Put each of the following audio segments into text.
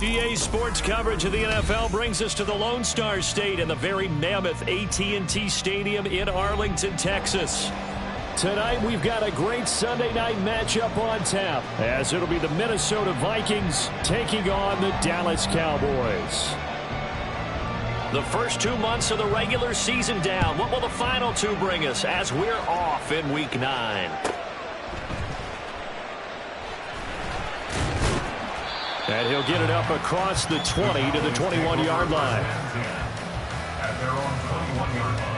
EA Sports coverage of the NFL brings us to the Lone Star State in the very mammoth AT&T Stadium in Arlington, Texas. Tonight, we've got a great Sunday night matchup on tap, as it'll be the Minnesota Vikings taking on the Dallas Cowboys. The first 2 months of the regular season down. What will the final two bring us as we're off in Week 9? And he'll get it up across the 20 to the 21-yard line. At their own 21-yard line.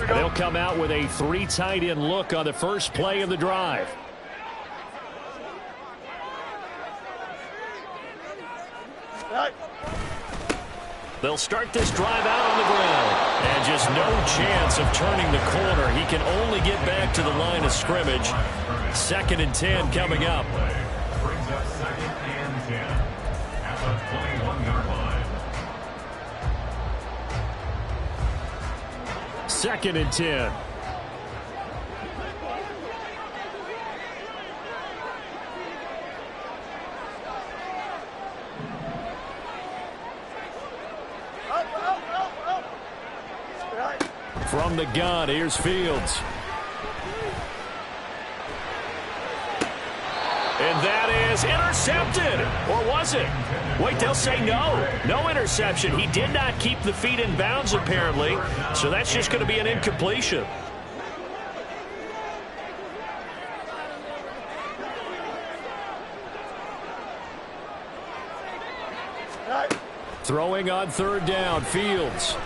They'll come out with a 3 tight end look on the first play of the drive. They'll start this drive out on the ground. And just no chance of turning the corner. He can only get back to the line of scrimmage. 2nd and 10 coming up. Brings up 2nd and 10 at the 21-yard line. 2nd and 10. From the gun, here's Fields. And that is intercepted. Or was it? Wait, they'll say no. No interception. He did not keep the feet in bounds, apparently. So that's just going to be an incompletion. Throwing on 3rd down, Fields.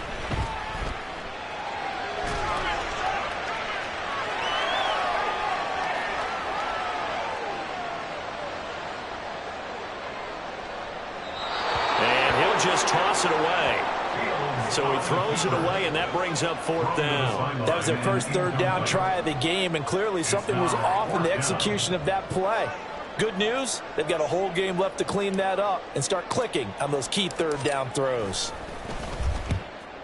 Just toss it away. So he throws it away, and that brings up 4th down. That was their first 3rd down try of the game, and clearly something was off in the execution of that play. Good news, they've got a whole game left to clean that up and start clicking on those key 3rd down throws.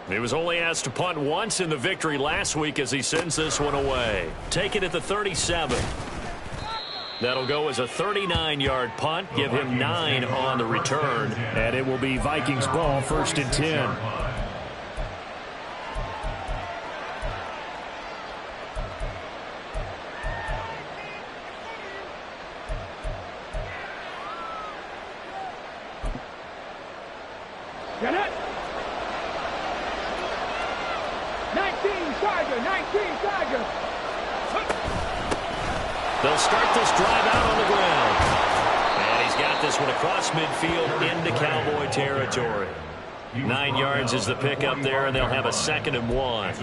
He was only asked to punt once in the victory last week as he sends this one away. Take it at the 37. That'll go as a 39-yard punt. Give him 9 on the return. And it will be Vikings ball, 1st and 10. Get it! 19 Tiger, 19 Tiger. They'll start this drive out on the ground. And he's got this one across midfield into Cowboy territory. 9 yards is the pickup there, and they'll have a 2nd and 1.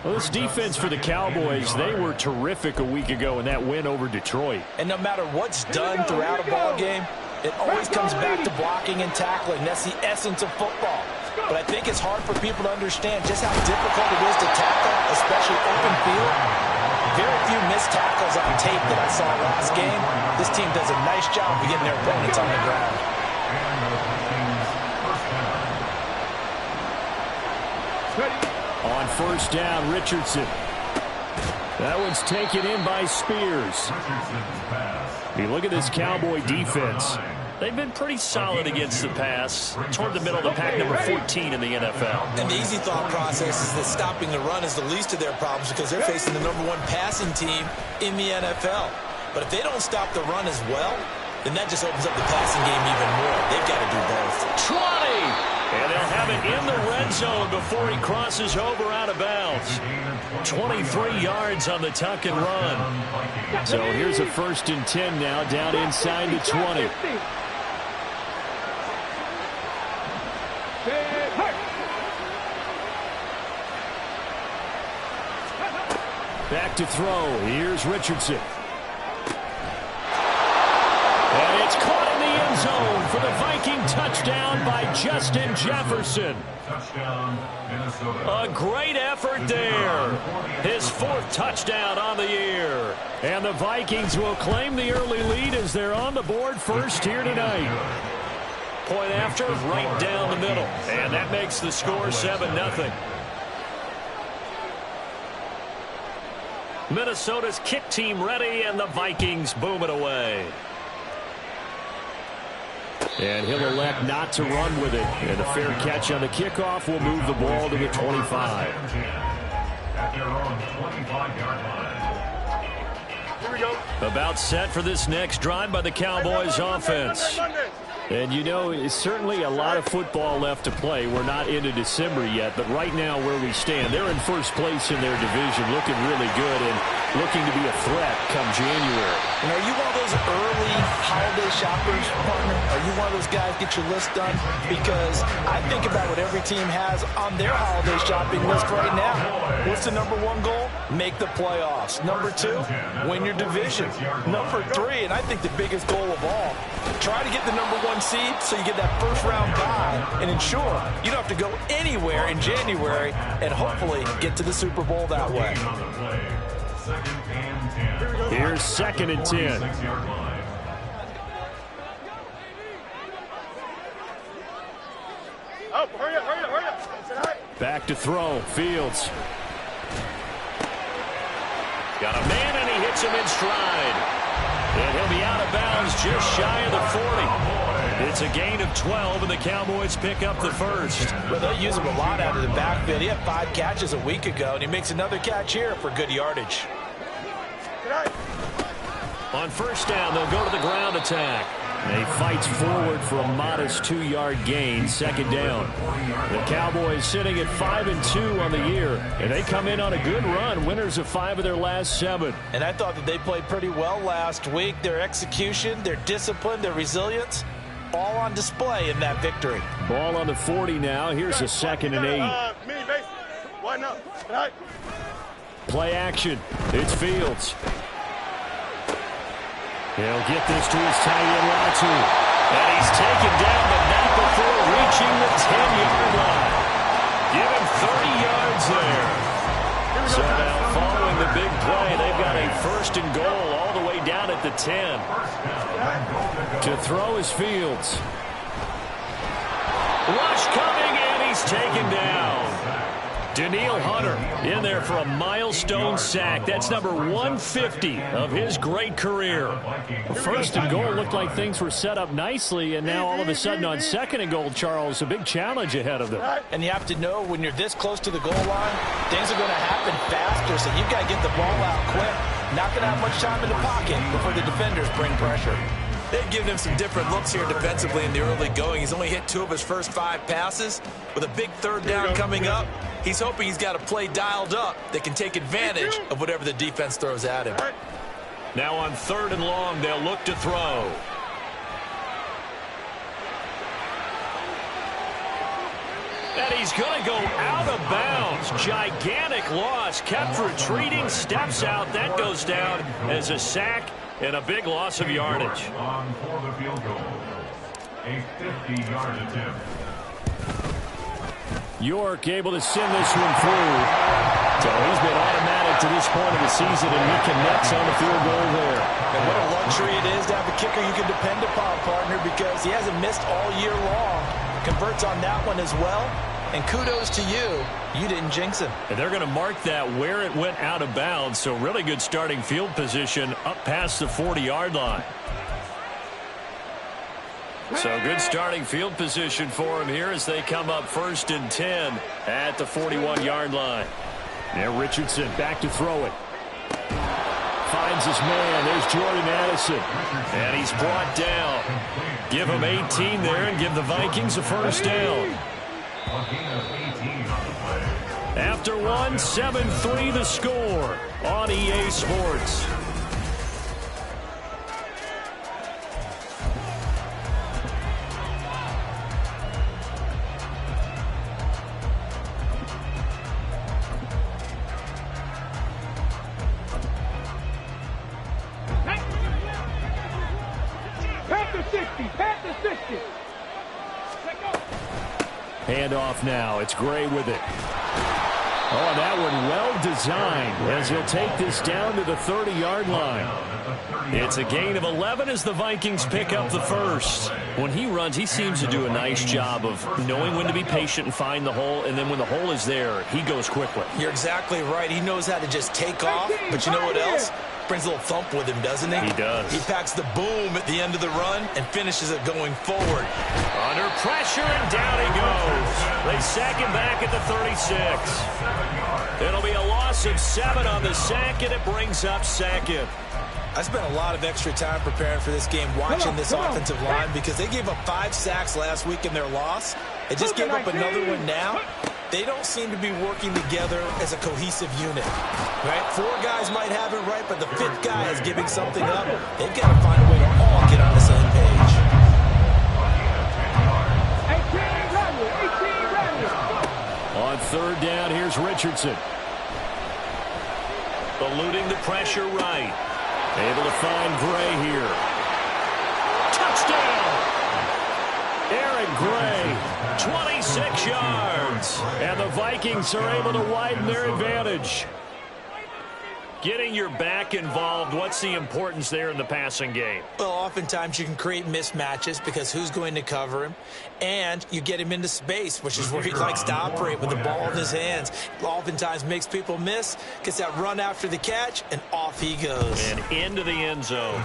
Well, this defense for the Cowboys, they were terrific a week ago in that win over Detroit. And no matter what's done throughout a ball game, it always comes back to blocking and tackling. That's the essence of football. But I think it's hard for people to understand just how difficult it is to tackle, especially open field. Very few missed tackles on tape that I saw last game. This team does a nice job of getting their opponents on the ground. On 1st down, Richardson. That one's taken in by Spears. You look at this Cowboy defense. They've been pretty solid against the pass, toward the middle of the pack, number 14 in the NFL. And the easy thought process is that stopping the run is the least of their problems because they're facing the #1 passing team in the NFL. But if they don't stop the run as well, then that just opens up the passing game even more. They've got to do both. 20! And they'll have it in the red zone before he crosses over out of bounds. 23 yards on the tuck and run. So here's a 1st and 10 now, down inside the 20. Back to throw. Here's Richardson. And it's caught in the end zone for the Viking touchdown by Justin Jefferson. Touchdown, Minnesota. A great effort there. His 4th touchdown on the year. And the Vikings will claim the early lead as they're on the board first here tonight. Point after, right down the middle. And that makes the score 7-0. Minnesota's kick team ready, and the Vikings boom it away. And he'll elect not to run with it. And a fair catch on the kickoff will move the ball to the 25. At their own 25-yard line. Here we go. About set for this next drive by the Cowboys offense. And you know, it's certainly a lot of football left to play. We're not into December yet, but right now where we stand, they're in first place in their division, looking really good and looking to be a threat come January. And are you one of those early holiday shoppers, partner? Are you one of those guys get your list done? Because I think about what every team has on their holiday shopping list right now. What's the number one goal? Make the playoffs. Number two, win your division. Number three, and I think the biggest goal of all, try to get the number one seed so you get that first round bye and ensure you don't have to go anywhere in January and hopefully get to the Super Bowl that way. Here's 2nd and 10. Oh, hurry up. Back to throw. Fields. Got a man, and he hits him in stride. And he'll be out of bounds just shy of the 40. It's a gain of 12, and the Cowboys pick up the first. Well, they'll use him a lot out of the backfield. He had 5 catches a week ago, and he makes another catch here for good yardage. On first down, they'll go to the ground attack. And he fights forward for a modest 2-yard gain, 2nd down. The Cowboys sitting at 5-2 on the year, and they come in on a good run, winners of 5 of their last 7. And I thought that they played pretty well last week. Their execution, their discipline, their resilience, all on display in that victory. Ball on the 40 now. Here's a 2nd and 8. Mini base. Widen up. Play action. It's Fields. He'll get this to his tight end, Latu. And he's taken down, but not before reaching the 10-yard line. Give him 30 yards there. So now following the big play, they've got a 1st and goal all the way down at the 10. To throw is Fields. Rush coming, and he's taken down. Daniil Hunter in there for a milestone sack. That's number 150 of his great career. 1st and goal looked like things were set up nicely, and now all of a sudden on 2nd and goal, Charles, a big challenge ahead of them. And you have to know when you're this close to the goal line, things are going to happen faster, so you've got to get the ball out quick. Not going to have much time in the pocket before the defenders bring pressure. They've given him some different looks here defensively in the early going. He's only hit 2 of his first 5 passes. With a big 3rd down coming up, he's hoping he's got a play dialed up that can take advantage of whatever the defense throws at him. Now on 3rd and long, they'll look to throw. And he's going to go out of bounds. Gigantic loss. Kept retreating, steps out. That goes down as a sack and a big loss of yardage. On for the field goal. A 50-yard attempt. York able to send this one through. So he's been automatic to this point of the season, and he connects on the field goal there. And what a luxury it is to have a kicker you can depend upon, partner, because he hasn't missed all year long. Converts on that one as well. And kudos to you. You didn't jinx him. And they're going to mark that where it went out of bounds. So really good starting field position up past the 40-yard line. So good starting field position for him here as they come up 1st and 10 at the 41-yard line. Now Richardson back to throw it. Finds his man. There's Jordan Addison. And he's brought down. Give him 18 there and give the Vikings a 1st down. After one, 7-3 the score on EA Sports. Handoff now. It's Gray with it. Oh, and that one well designed as he'll take this down to the 30-yard line. It's a gain of 11 as the Vikings pick up the first. When he runs, he seems to do a nice job of knowing when to be patient and find the hole, and then when the hole is there, he goes quickly. You're exactly right. He knows how to just take off, but you know what else? Brings a little thump with him, doesn't he? He does. He packs the boom at the end of the run and finishes it going forward. Under pressure, and down he goes. They sack him back at the 36. It'll be a loss of 7 on the sack, and it brings up second. I spent a lot of extra time preparing for this game watching this offensive line because they gave up 5 sacks last week in their loss. They just gave up another one now. They don't seem to be working together as a cohesive unit. Right? 4 guys might have it right, but the 5th guy is giving something up. They've got to find a way to all get on the same page. On 3rd down, here's Richardson. Eluding the pressure right. Able to find Gray here. Touchdown! Eric Gray, 26 yards. And the Vikings are able to widen their advantage. Getting your back involved, what's the importance there in the passing game? Well, oftentimes you can create mismatches because who's going to cover him? And you get him into space, which is where he likes to operate with the ball in his hands. Oftentimes makes people miss, gets that run after the catch, and off he goes. And into the end zone.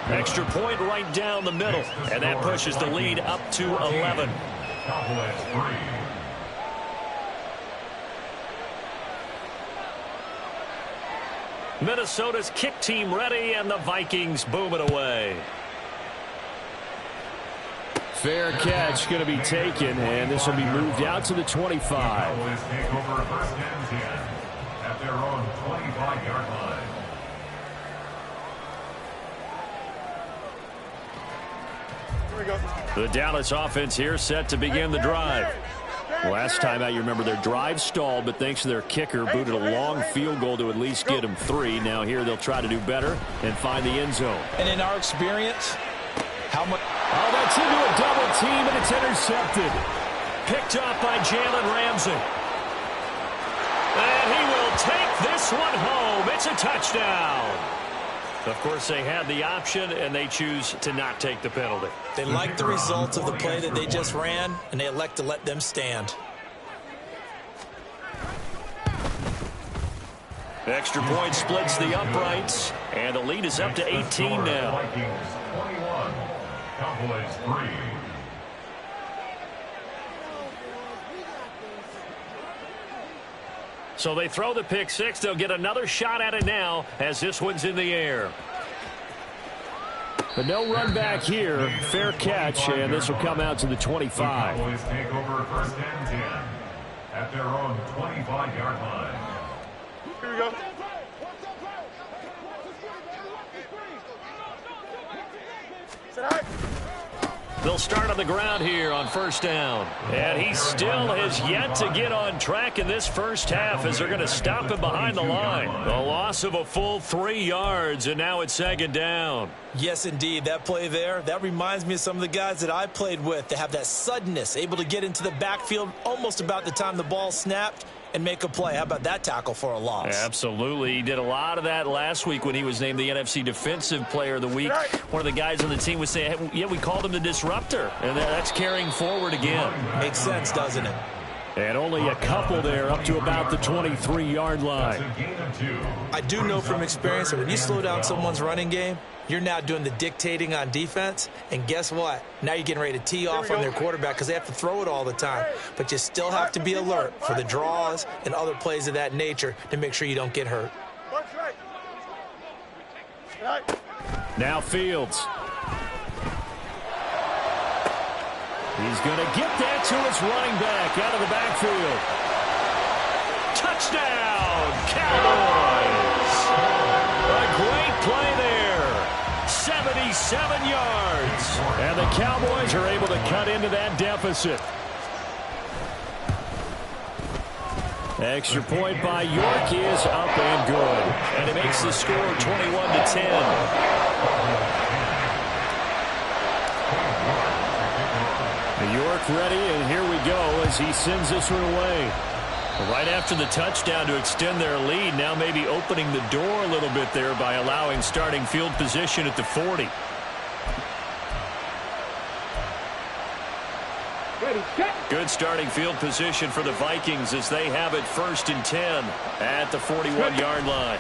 Extra point right down the middle. And that pushes the lead up to 11. Minnesota's kick team ready, and the Vikings boom it away. Fair catch going to be taken, and this will be moved out to the 25. Cowboys take over 1st and 10 at their own 25-yard line. Here we go. The Dallas offense here set to begin the drive. Last time out, you remember their drive stalled, but thanks to their kicker, booted a long field goal to at least get them 3. Now here they'll try to do better and find the end zone. And in our experience, how much... Oh, that's into a double team, and it's intercepted. Picked up by Jalen Ramsey. And he will take this one home. It's a touchdown. Of course, they had the option, and they choose to not take the penalty. They like the results of the play that they just ran, and they elect to let them stand. Extra point splits the uprights, and the lead is up to 18 now. Vikings 21, Cowboys 3. So they throw the pick 6. They'll get another shot at it now as this one's in the air. But no run back here. Fair catch, and this will come out to the 25. The Cowboys take over 1st and 10 at their own 25-yard line. Here we go. Sit high. They'll start on the ground here on 1st down. And he still has yet to get on track in this first half as they're going to stop him behind the line. A loss of a full 3 yards, and now it's 2nd down. Yes, indeed. That play there, that reminds me of some of the guys that I played with. They have that suddenness, able to get into the backfield almost about the time the ball snapped and make a play. How about that tackle for a loss? Absolutely. He did a lot of that last week when he was named the NFC Defensive Player of the Week. One of the guys on the team was saying, hey, yeah, we called him the disruptor. And that's carrying forward again. Makes sense, doesn't it? And only a couple there up to about the 23-yard line. I do know from experience that when you slow down someone's running game, you're now doing the dictating on defense, and guess what? Now you're getting ready to tee off on their quarterback because they have to throw it all the time. But you still have to be alert for the draws and other plays of that nature to make sure you don't get hurt. Now Fields. He's going to get that to his running back out of the backfield. Touchdown, Cowboys! A great play there. 77 yards. And the Cowboys are able to cut into that deficit. Extra point by York is up and good. And it makes the score 21-10. York ready, and here we go as he sends this one away. Right after the touchdown to extend their lead, now maybe opening the door a little bit there by allowing starting field position at the 40. Good starting field position for the Vikings as they have it 1st and 10 at the 41-yard line.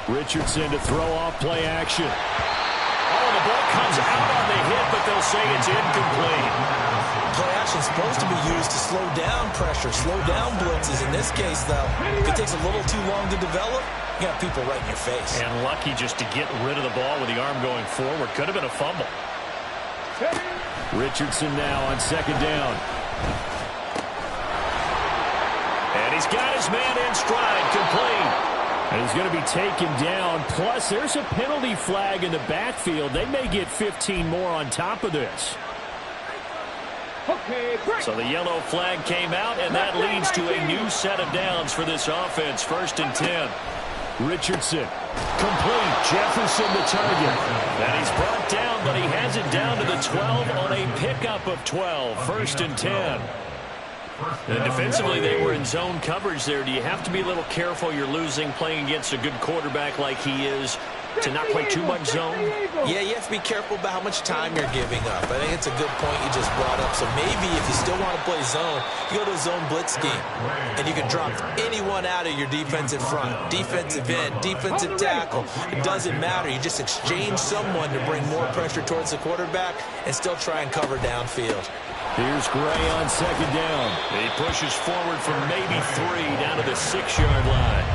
Richardson to throw off play action. Oh, the ball comes out on the hit, but they'll say it's incomplete. Play action is supposed to be used to slow down pressure, slow down blitzes. In this case, though, if it takes a little too long to develop, you got people right in your face. And lucky just to get rid of the ball with the arm going forward. Could have been a fumble. Richardson now on 2nd down. And he's got his man in stride, complete. And he's going to be taken down. Plus, there's a penalty flag in the backfield. They may get 15 more on top of this. So the yellow flag came out, and that leads to a new set of downs for this offense. 1st and 10. Richardson, complete. Jefferson the target. And he's brought down, but he has it down to the 12 on a pickup of 12. 1st and 10. And defensively, they were in zone coverage there. Do you have to be a little careful? You're losing playing against a good quarterback like he is to not play too much zone? Yeah, you have to be careful about how much time you're giving up. I think it's a good point you just brought up. So maybe if you still want to play zone, you go to a zone blitz scheme. And you can drop anyone out of your defensive front. Defensive end, defensive tackle. It doesn't matter. You just exchange someone to bring more pressure towards the quarterback and still try and cover downfield. Here's Gray on 2nd down. He pushes forward from maybe 3 down to the 6-yard line.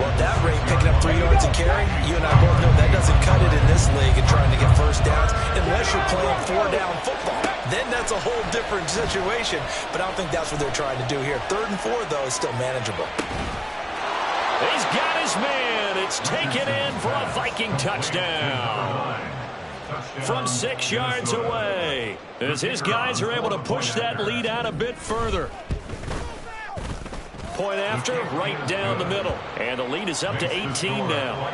Well, at that rate, picking up 3 yards a carry, you and I both know that doesn't cut it in this league and trying to get first downs unless you're playing 4-down football. Then that's a whole different situation, but I don't think that's what they're trying to do here. 3rd and 4, though, is still manageable. He's got his man. It's taken in for a Viking touchdown. From 6 yards away, as his guys are able to push that lead out a bit further. Point after, right down the middle. And the lead is up to 18 now.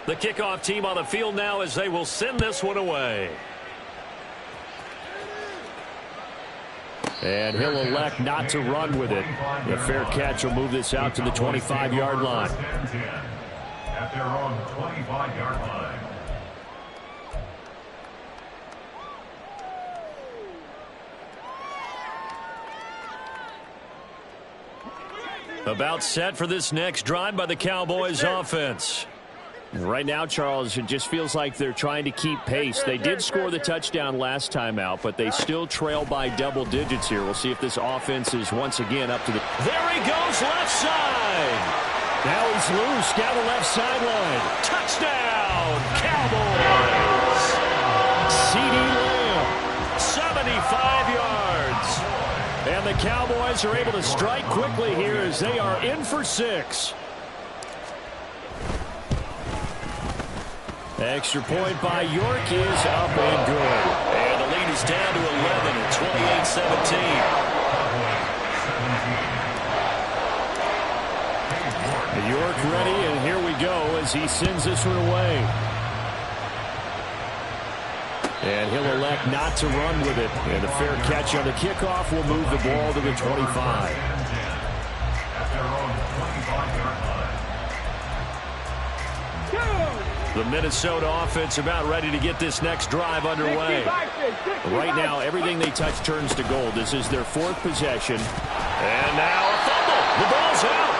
The kickoff team on the field now as they will send this one away. And he'll elect not to run with it. The fair catch will move this out to the 25-yard line. At their own 25-yard line. About set for this next drive by the Cowboys offense. Right now, Charles, it just feels like they're trying to keep pace. They did score the touchdown last time out, but they still trail by double digits here. We'll see if this offense is once again up to the... There he goes, left side. Now he's loose down the left sideline. Touchdown, Cowboys. CeeDee Lamb, 75 yards. And the Cowboys are able to strike quickly here as they are in for 6. Extra point by York is up and good. And the lead is down to 11 at 28-17. York ready, and here we go as he sends this one away. And he'll elect not to run with it. And the fair catch on the kickoff will move the ball to the 25. The Minnesota offense about ready to get this next drive underway. Right now, everything they touch turns to gold. This is their 4th possession. And now a fumble. The ball's out.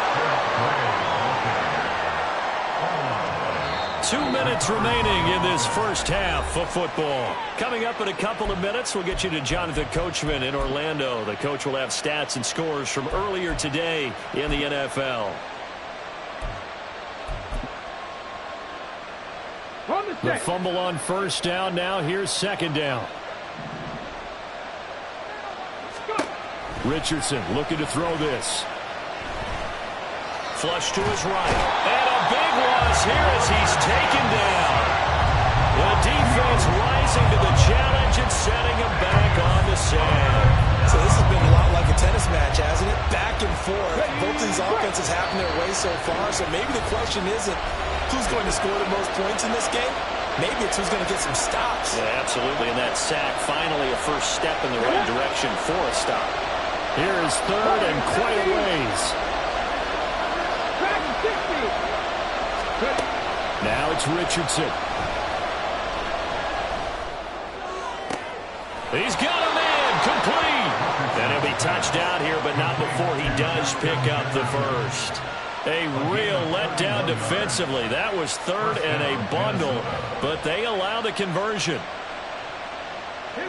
2 minutes remaining in this first half of football. Coming up in a couple of minutes, we'll get you to Jonathan Coachman in Orlando. The coach will have stats and scores from earlier today in the NFL. The fumble on 1st down. Now here's 2nd down. Richardson looking to throw this. Flush to his right. And a big loss here as he's taken down. The defense rising to the challenge and setting him back on the sand. So this has been a lot like a tennis match, hasn't it? Back and forth. Both these offenses having their way so far. So maybe the question isn't who's going to score the most points in this game. Maybe it's who's going to get some stops. Yeah, absolutely. And that sack, finally a first step in the right direction for a stop. Here is third and quite a ways. Now it's Richardson. He's got a man complete. And he'll be touched out here, but not before he does pick up the first. A real letdown defensively. That was third and a bundle, but they allow the conversion.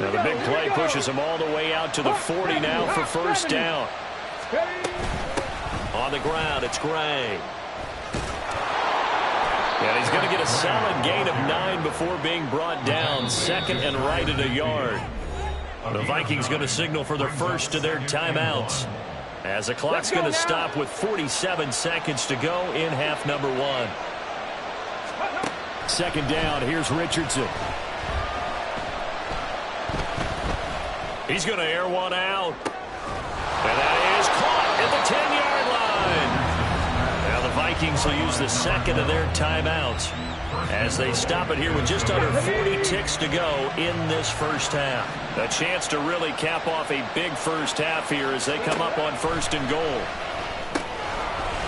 Now the big play pushes him all the way out to the 40 now for first down. On the ground, it's Gray. And he's going to get a solid gain of 9 before being brought down. Second and right at a yard. The Vikings going to signal for the first of their timeouts, as the clock's going to stop with 47 seconds to go in half number 1. Second down, here's Richardson. He's going to air one out. And that is caught at the 10-yard line. Now the Vikings will use the second of their timeouts as they stop it here with just under 40 ticks to go in this first half. A chance to really cap off a big first half here as they come up on first and goal.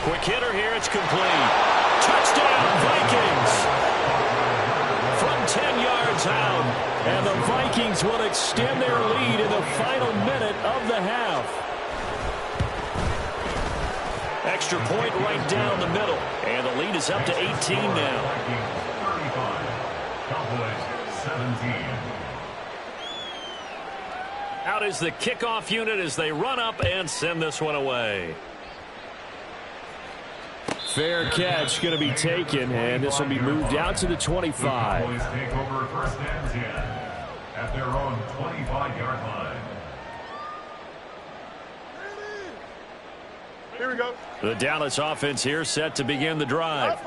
Quick hitter here, it's complete. Touchdown, Vikings! From 10 yards out, and the Vikings will extend their lead in the final minute of the half. Extra point right down the middle, and the lead is up to 18 now. 35, Cowboys 17. Out is the kickoff unit as they run up and send this one away. Fair catch going to be taken, and this will be moved out to the 25. Cowboys take over first and 10 at their own 25-yard line. Here we go. The Dallas offense here set to begin the drive.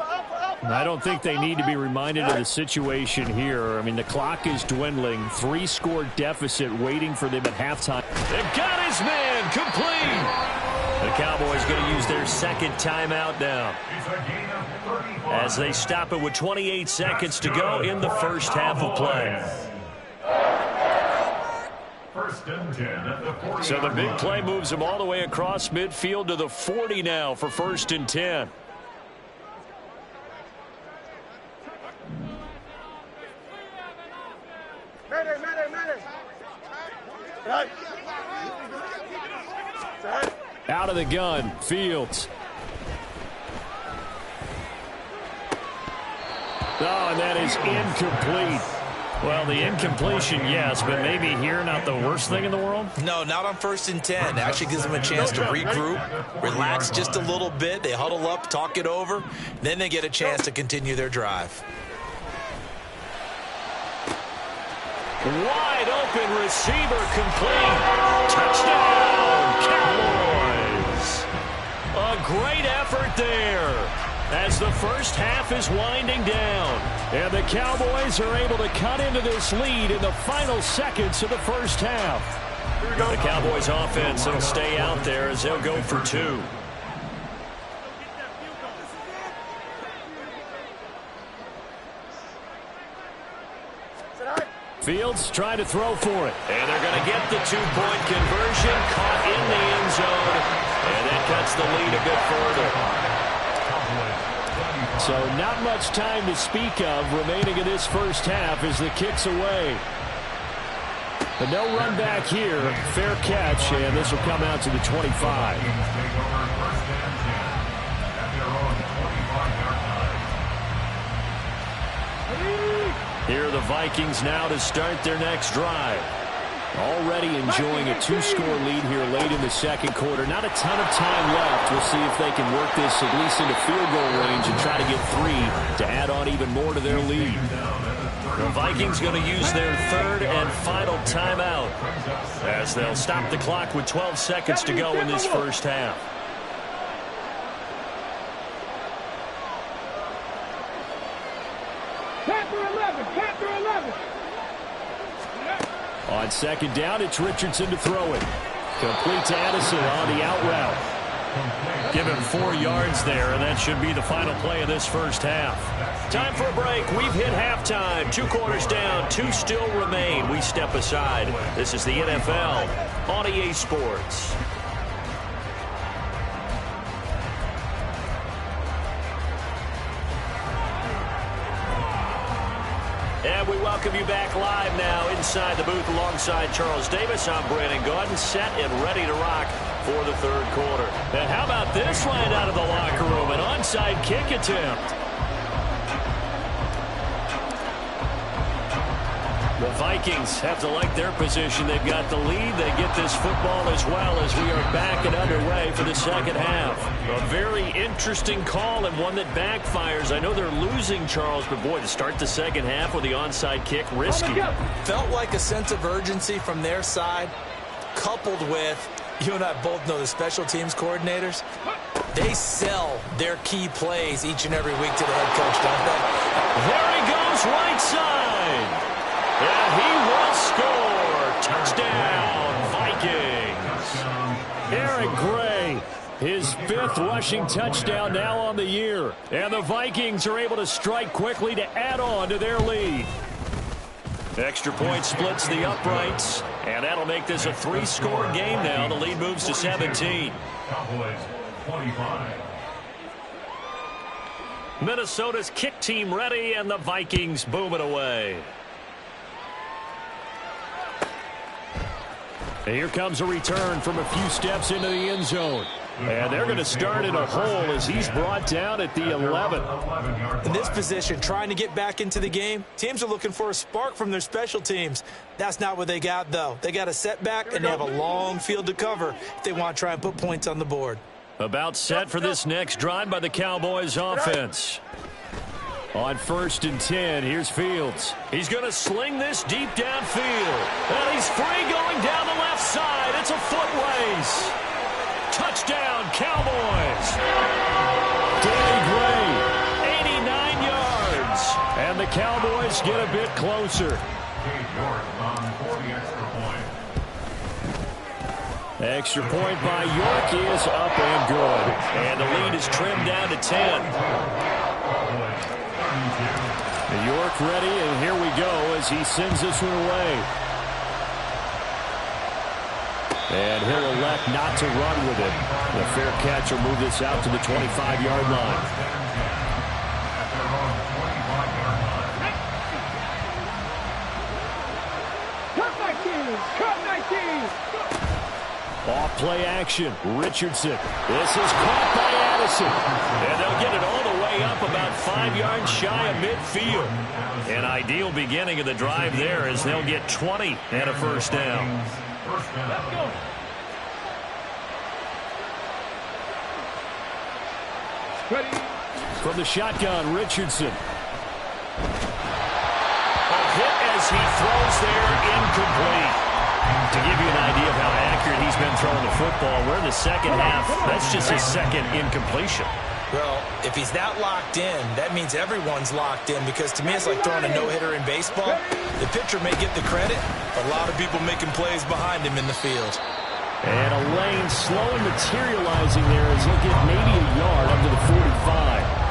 I don't think they need to be reminded of the situation here. I mean, the clock is dwindling. 3-score deficit waiting for them at halftime. They've got his man complete. The Cowboys going to use their second timeout now, It's a gain of 35. as they stop it with 28 seconds to go in the first half of play. First and 10 at the 40. So the big play moves them all the way across midfield to the 40 now for first and 10. Out of the gun, Fields. Oh, and that is incomplete. Well, the incompletion, yes, but maybe here not the worst thing in the world? No, not on first and 10. Actually gives them a chance to regroup, relax just a little bit. They huddle up, talk it over, then they get a chance to continue their drive. Wide open receiver complete. Touchdown, Cowboys. A great effort there as the first half is winding down. And the Cowboys are able to cut into this lead in the final seconds of the first half. The Cowboys offense will stay out there as they'll go for 2. Fields trying to throw for it. And they're going to get the 2-point conversion, caught in the end zone. And that cuts the lead a bit further. So not much time to speak of remaining in this first half as the kick's away. But no run back here. Fair catch, and this will come out to the 25. Here are the Vikings now to start their next drive. Already enjoying a 2-score lead here late in the second quarter. Not a ton of time left. We'll see if they can work this at least into field goal range and try to get 3 to add on even more to their lead. The Vikings going to use their third and final timeout as they'll stop the clock with 12 seconds to go in this first half. On second down, it's Richardson to throw it. Complete to Addison on the out route. Give him 4 yards there, and that should be the final play of this first half. Time for a break. We've hit halftime. 2 quarters down, 2 still remain. We step aside. This is the NFL on EA Sports. And we welcome you back live now inside the booth alongside Charles Davis. I'm Brandon Gaudin, set and ready to rock for the third quarter. And how about this line out of the locker room? An onside kick attempt. The Vikings have to like their position. They've got the lead. They get this football as well as we are back and underway for the second half. A very interesting call and one that backfires. I know they're losing, Charles, but boy, to start the second half with the onside kick, risky. Felt like a sense of urgency from their side, coupled with, you and I both know the special teams coordinators, they sell their key plays each and every week to the head coach, don't they? There he goes, right side. And he will score. Touchdown, Vikings. Aaron Gray, his 5th rushing touchdown now on the year. And the Vikings are able to strike quickly to add on to their lead. Extra point splits the uprights, and that'll make this a 3-score game now. The lead moves to 17. Cowboys 25. Minnesota's kick team ready, and the Vikings boom it away. And here comes a return from a few steps into the end zone. And they're going to start in a hole as he's brought down at the 11. In this position, trying to get back into the game, teams are looking for a spark from their special teams. That's not what they got, though. They got a setback, and they have a long field to cover if they want to try and put points on the board. About set for this next drive by the Cowboys offense. On 1st and 10, here's Fields. He's going to sling this deep downfield. And he's free going down the left side. It's a foot race. Touchdown, Cowboys. Danny Gray, 89 yards. And the Cowboys get a bit closer. Extra point by York is up and good. And the lead is trimmed down to 10. York ready, and here we go as he sends this one away. And he'll elect not to run with it. The fair catch will move this out to the 25-yard line. Off play action. Richardson. This is caught by Addison. And they'll get it all the way up about 5 yards shy of midfield. An ideal beginning of the drive there as they'll get 20 and a first down. Let's go. Ready. From the shotgun, Richardson. A hit as he throws there, incomplete. To give you an idea of how accurate he's been throwing the football, we're in the second half. That's just his second incompletion. Well, if he's that locked in, that means everyone's locked in, because to me it's like throwing a no-hitter in baseball. The pitcher may get the credit, but a lot of people making plays behind him in the field. And a lane slowly materializing there as he'll get maybe a yard up to the 45.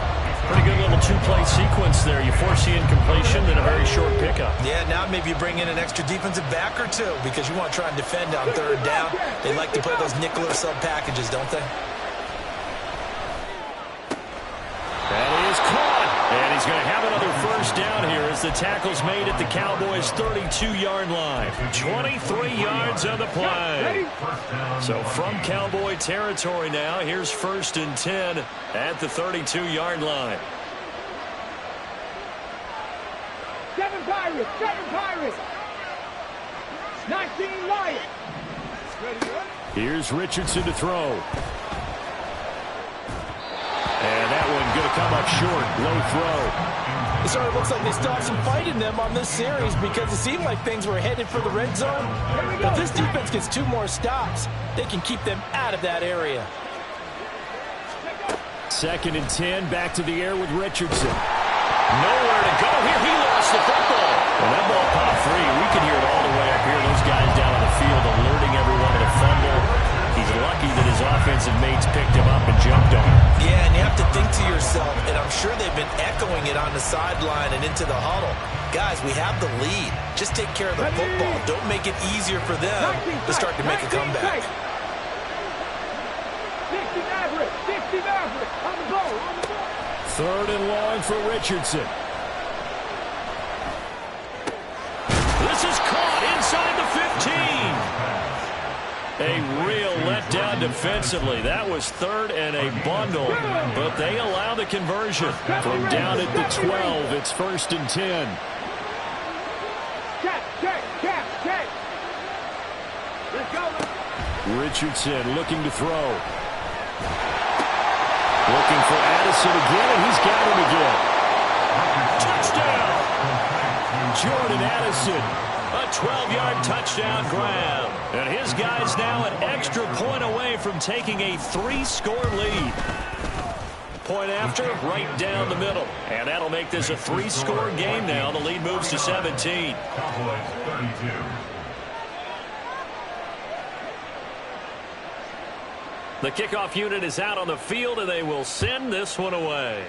Pretty good little two-play sequence there. You force the incompletion, then a very short pickup. Yeah, now maybe you bring in an extra defensive back or two because you want to try and defend on third down. They like to play those nickel or sub packages, don't they? That is caught. And he's going to have another first down here as the tackle's made at the Cowboys' 32-yard line. 23 yards on the play. So from Cowboy territory now, here's 1st and 10 at the 32-yard line. 7 Pirates, 7 Pirates. 19 Lions. Here's Richardson to throw. And that one going to come up short. Low throw. It sort of looks like they still have some fight in them on this series because it seemed like things were headed for the red zone. But if this defense gets 2 more stops, they can keep them out of that area. 2nd and 10, back to the air with Richardson. Nowhere to go here. He lost the football. And that ball popped free. We can hear it all the way up here. Those guys down on the field alerting everyone to the fumble. He's lucky that his offensive mates picked him up and jumped on him. Yeah, and you have to think to yourself, and I'm sure they've been echoing it on the sideline and into the huddle. Guys, we have the lead. Just take care of the football. Don't make it easier for them to start to make a comeback. 60 Maverick, 60 Maverick, on the ball, on the ball. 3rd and long for Richardson. This is caught inside the 15. A real letdown defensively. That was 3rd and a bundle, but they allow the conversion. From down at the 12, it's 1st and 10. Check. Let's go. Richardson looking to throw. Looking for Addison again, and he's got him again. Touchdown! Jordan Addison, a 12-yard touchdown grab. And his guy's now an extra point away from taking a 3-score lead. Point after, right down the middle. And that'll make this a 3-score game now. The lead moves to 17. Cowboys 32. The kickoff unit is out on the field, and they will send this one away.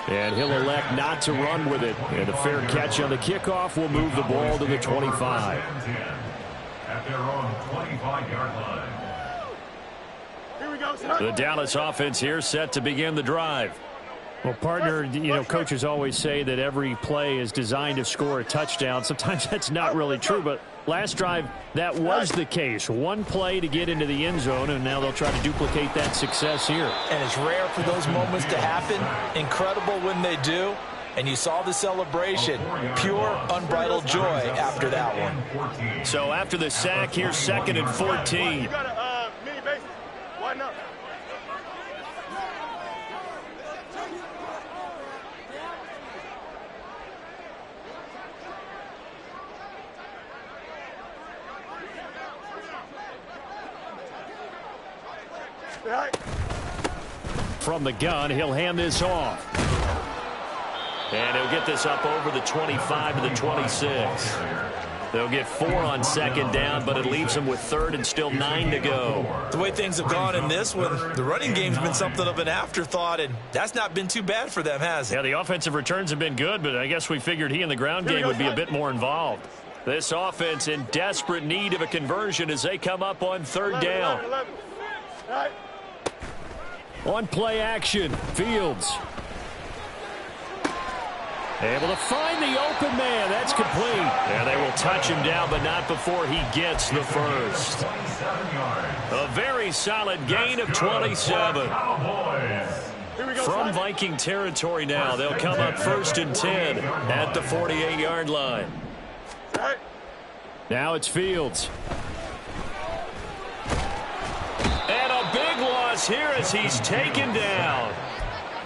And he'll elect not to run with it. And a fair catch on the kickoff will move the ball to the 25. At their own 25-yard line. Here we go, son. The Dallas offense here set to begin the drive. Well, partner, you know, coaches always say that every play is designed to score a touchdown. Sometimes that's not really true, but last drive, that was the case. One play to get into the end zone, and now they'll try to duplicate that success here. And it's rare for those moments to happen. Incredible when they do. And you saw the celebration. Pure, unbridled joy after that one. So after the sack, here's 2nd and 14. You got a mini base. Why not? From the gun, he'll hand this off. And he'll get this up over the 25 to the 26. They'll get 4 on 2nd down, but it leaves them with 3rd and still 9 to go. The way things have gone in this one, the running game's been something of an afterthought, and that's not been too bad for them, has it? Yeah, the offensive returns have been good, but I guess we figured he in the ground game would be a bit more involved. This offense in desperate need of a conversion as they come up on 3rd down. On play action, Fields. Able to find the open man. That's complete. And they will touch him down, but not before he gets the first. A very solid gain of 27. From Viking territory now, they'll come up 1st and 10 at the 48-yard line. Now it's Fields. And a big loss here as he's taken down.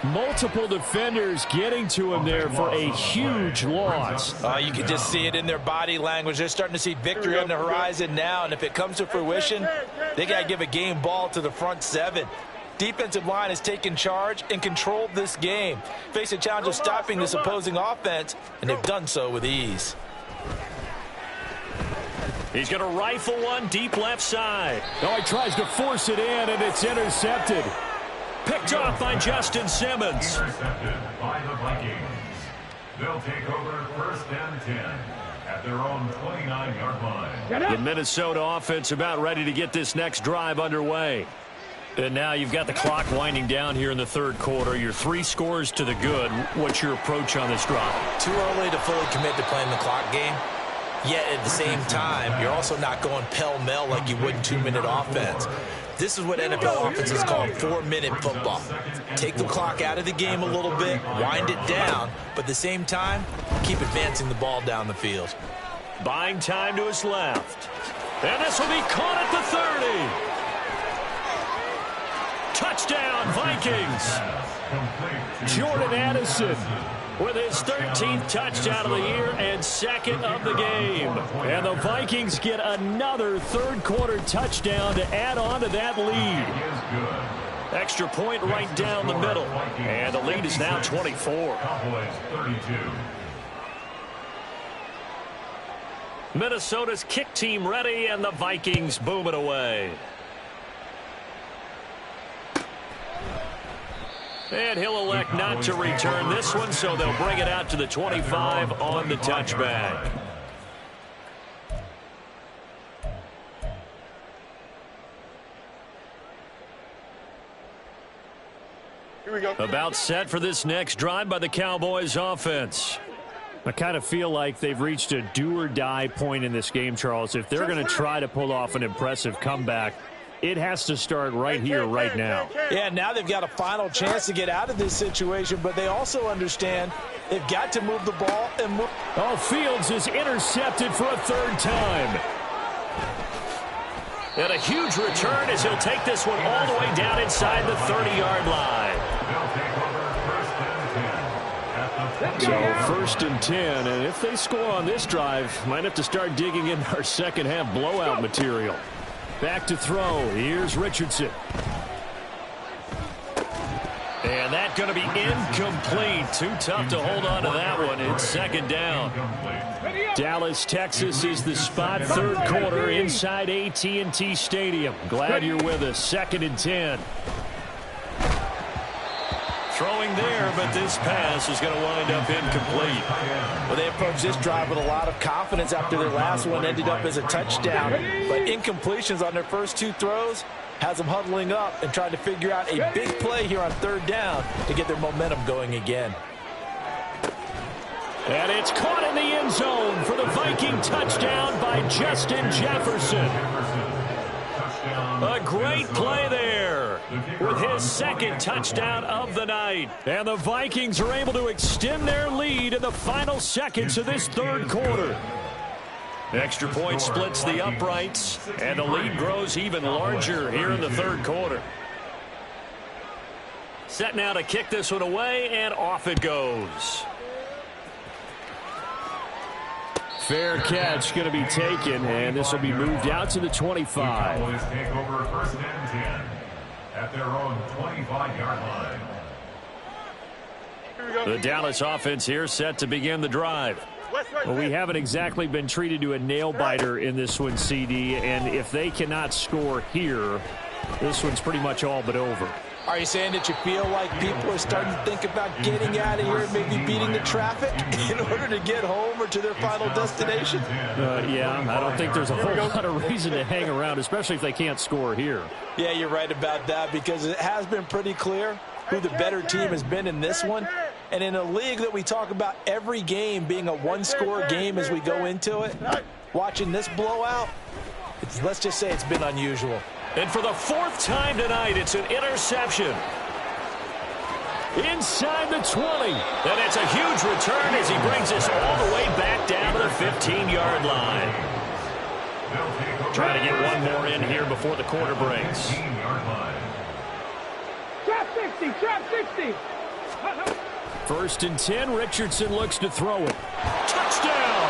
Multiple defenders getting to him there for a huge loss. You can just see it in their body language. They're starting to see victory on the horizon now, and if it comes to fruition, they got to give a game ball to the front 7. Defensive line has taken charge and controlled this game. Face a challenge of stopping this opposing offense, and they've done so with ease. He's going to rifle one deep left side. Oh, he tries to force it in, and it's intercepted. Picked off by Justin Simmons. Intercepted by the Vikings. They'll take over 1st and 10 at their own 29-yard line. The Minnesota offense about ready to get this next drive underway. And now you've got the clock winding down here in the 3rd quarter. You're 3 scores to the good. What's your approach on this drive? Too early to fully commit to playing the clock game. Yet at the same time, you're also not going pell-mell like you would in 2-minute offense. This is what NFL offenses call 4-minute football. Take the clock out of the game a little bit, wind it down, but at the same time, keep advancing the ball down the field. Buying time to his left. And this will be caught at the 30. Touchdown, Vikings. Jordan Addison with his 13th touchdown of the year and 2nd of the game. And the Vikings get another 3rd quarter touchdown to add on to that lead. Extra point right down the middle. And the lead is now 24. Cowboys 32. Minnesota's kick team ready, and the Vikings boom it away. And he'll elect not to return this one, so they'll bring it out to the 25 on the touchback. Here we go. About set for this next drive by the Cowboys offense. I kind of feel like they've reached a do-or-die point in this game, Charles. If they're going to try to pull off an impressive comeback, it has to start right here, right now. Yeah, now they've got a final chance to get out of this situation, but they also understand they've got to move the ball and move. Oh, Fields is intercepted for a third time. And a huge return as he'll take this one all the way down inside the 30-yard line. So 1st and 10, and if they score on this drive, might have to start digging in our second half blowout material. Back to throw. Here's Richardson. And that's going to be incomplete. Too tough to hold on to that one. It's second down. Dallas, Texas is the spot. Third quarter inside AT&T Stadium. Glad you're with us. 2nd and 10. Throwing there, but this pass is going to wind up incomplete. Well, they approached this drive with a lot of confidence after their last one ended up as a touchdown. But incompletions on their first 2 throws has them huddling up and trying to figure out a big play here on 3rd down to get their momentum going again. And it's caught in the end zone for the Viking touchdown by Justin Jefferson. A great play there with his 2nd touchdown of the night. And the Vikings are able to extend their lead in the final seconds of this 3rd quarter. Extra point splits the uprights, and the lead grows even larger here in the 3rd quarter. Set now to kick this one away, and off it goes. Fair catch going to be taken, and this will be moved out to the 25. Cowboys take over 1st and 10 at their own 25-yard line. The Dallas offense here set to begin the drive. Well, we haven't exactly been treated to a nail-biter in this one, CD, and if they cannot score here, this one's pretty much all but over. Are you saying that you feel like people are starting to think about getting out of here and maybe beating the traffic in order to get home or to their final destination? Yeah, I don't think there's a whole lot of reason to hang around, especially if they can't score here. Yeah, you're right about that, because it has been pretty clear who the better team has been in this one. And in a league that we talk about every game being a one-score game as we go into it, watching this blowout, let's just say it's been unusual. And for the 4th time tonight, it's an interception. Inside the 20. And it's a huge return as he brings us all the way back down to the 15-yard line. Trying to get one more in here before the quarter breaks. Trap 60, trap 60. 1st and 10, Richardson looks to throw it. Touchdown!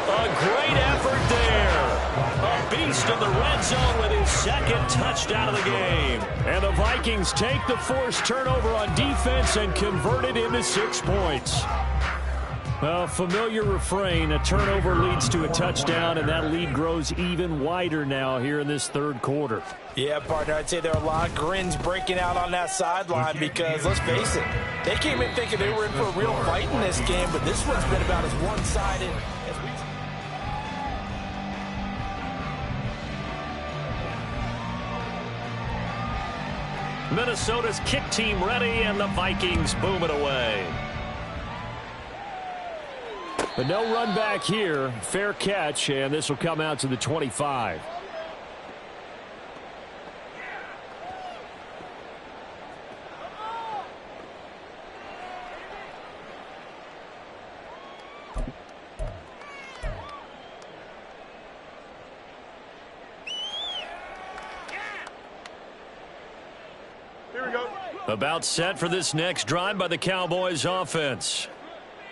A great effort there. A beast in the red zone with his 2nd touchdown of the game. And the Vikings take the forced turnover on defense and convert it into 6 points. A familiar refrain, a turnover leads to a touchdown, and that lead grows even wider now here in this 3rd quarter. Yeah, partner, I'd say there are a lot of grins breaking out on that sideline because, let's face it, they came in thinking they were in for a real fight in this game, but this one's been about as one-sided as we've seen. Minnesota's kick team ready, and the Vikings boom it away. But no run back here. Fair catch, and this will come out to the 25. Here we go. About set for this next drive by the Cowboys offense.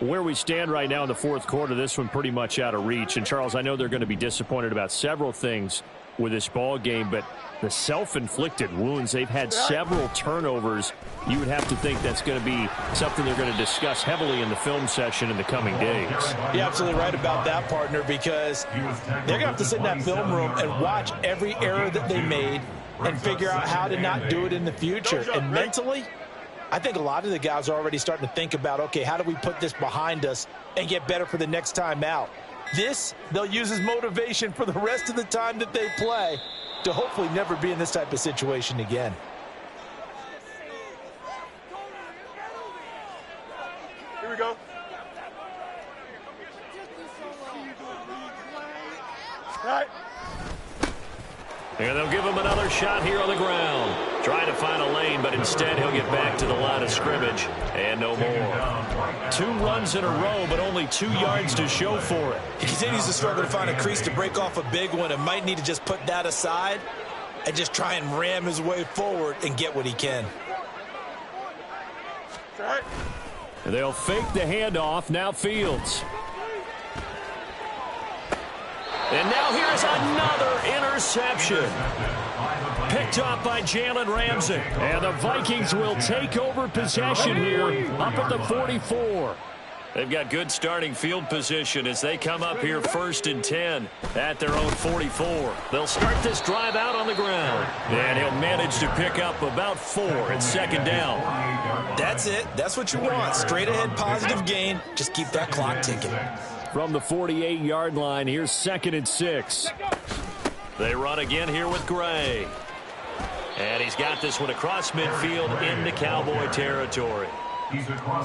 Where we stand right now in the 4th quarter, this one pretty much out of reach. And, Charles, I know they're going to be disappointed about several things with this ball game, but the self-inflicted wounds, they've had several turnovers. You would have to think that's going to be something they're going to discuss heavily in the film session in the coming days. You're absolutely right about that, partner, because they're going to have to sit in that film room and watch every error that they made and figure out how to not do it in the future. And mentally, I think a lot of the guys are already starting to think about, okay, how do we put this behind us and get better for the next time out? This, they'll use as motivation for the rest of the time that they play to hopefully never be in this type of situation again. Here we go. All right. And they'll give him another shot here on the ground. Trying to find a lane, but instead he'll get back to the line of scrimmage. And no more. 2 runs in a row, but only 2 yards to show for it. He continues to struggle to find a crease to break off a big one and might need to just put that aside and just try and ram his way forward and get what he can. All right. They'll fake the handoff. Now Fields. And now here's another interception. Picked up by Jalen Ramsey. And the Vikings will take over possession here up at the 44. They've got good starting field position as they come up here 1st and 10 at their own 44. They'll start this drive out on the ground. And he'll manage to pick up about 4 at 2nd down. That's it. That's what you want. Straight ahead positive gain. Just keep that clock ticking. From the 48-yard line, here's 2nd and 6. They run again here with Gray. And he's got this one across midfield into Cowboy territory.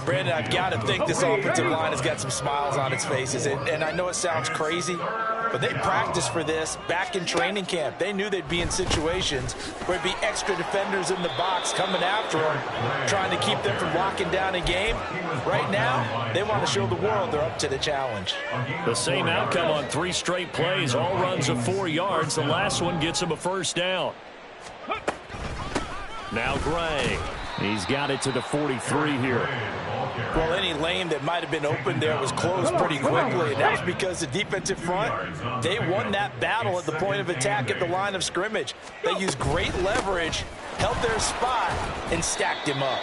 Brandon, I've got to think this offensive line has got some smiles on its faces. And I know it sounds crazy, but they practiced for this back in training camp. They knew they'd be in situations where there'd be extra defenders in the box coming after them, trying to keep them from locking down a game. Right now, they want to show the world they're up to the challenge. The same outcome on 3 straight plays, all runs of 4 yards. The last one gets him a 1st down. Now Gray. He's got it to the 43 here. Well, any lane that might have been open there was closed pretty quickly, and that's because the defensive front, they won that battle at the point of attack at the line of scrimmage. They used great leverage, held their spot, and stacked him up.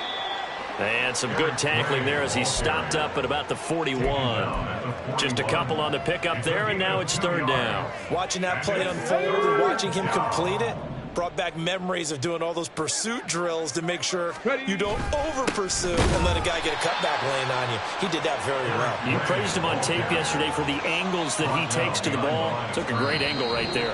And some good tackling there as he stopped up at about the 41. Just a couple on the pickup there, and now it's 3rd down. Watching that play unfold and watching him complete it brought back memories of doing all those pursuit drills to make sure you don't over-pursue and let a guy get a cutback lane on you. He did that very well. You praised him on tape yesterday for the angles that he takes to the ball. Took a great angle right there.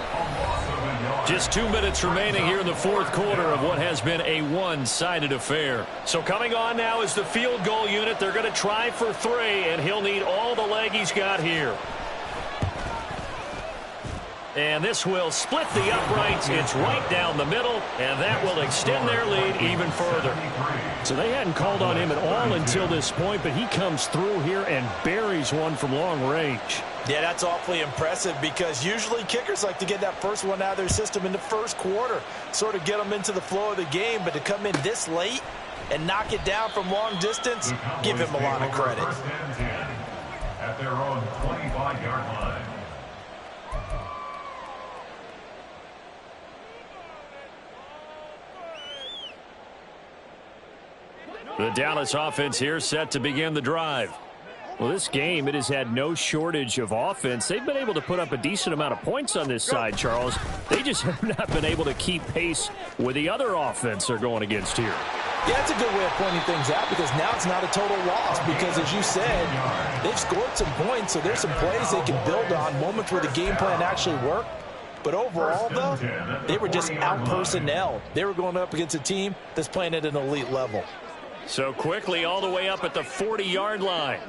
Just 2 minutes remaining here in the 4th quarter of what has been a one-sided affair. So coming on now is the field goal unit. They're going to try for 3, and he'll need all the leg he's got here. And this will split the uprights. It's right down the middle, and that will extend their lead even further. So they hadn't called on him at all until this point, but he comes through here and buries one from long range. Yeah, that's awfully impressive because usually kickers like to get that first one out of their system in the 1st quarter, sort of get them into the flow of the game, but to come in this late and knock it down from long distance, give him a lot of credit. At their own 25-yard line. The Dallas offense here set to begin the drive. Well, this game, it has had no shortage of offense. They've been able to put up a decent amount of points on this side, Charles. They just have not been able to keep pace with the other offense they're going against here. Yeah, that's a good way of pointing things out because now it's not a total loss because, as you said, they've scored some points, so there's some plays they can build on, moments where the game plan actually worked. But overall, though, they were just out-personnelled. They were going up against a team that's playing at an elite level. So quickly all the way up at the 40-yard line.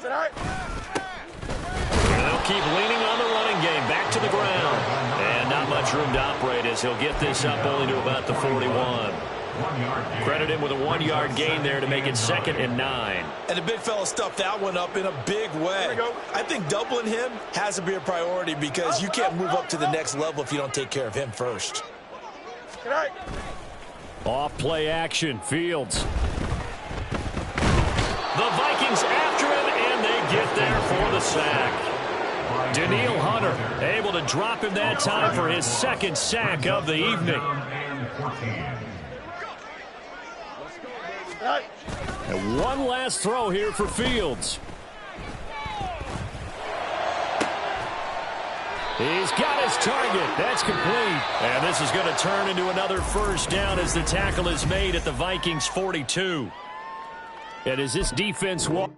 Right. And they'll keep leaning on the running game. Back to the ground. And not much room to operate as he'll get this up only to about the 41. Credit him with a 1-yard gain there to make it 2nd and 9. And the big fella stuffed that one up in a big way. I think doubling him has to be a priority because you can't move up to the next level if you don't take care of him first. Good night. Off play action, Fields. The Vikings after him, and they get there for the sack. Daniil Hunter able to drop him that time for his second sack of the evening. And one last throw here for Fields. He's got his target. That's complete. And this is going to turn into another first down as the tackle is made at the Vikings 42. And as this defense walks.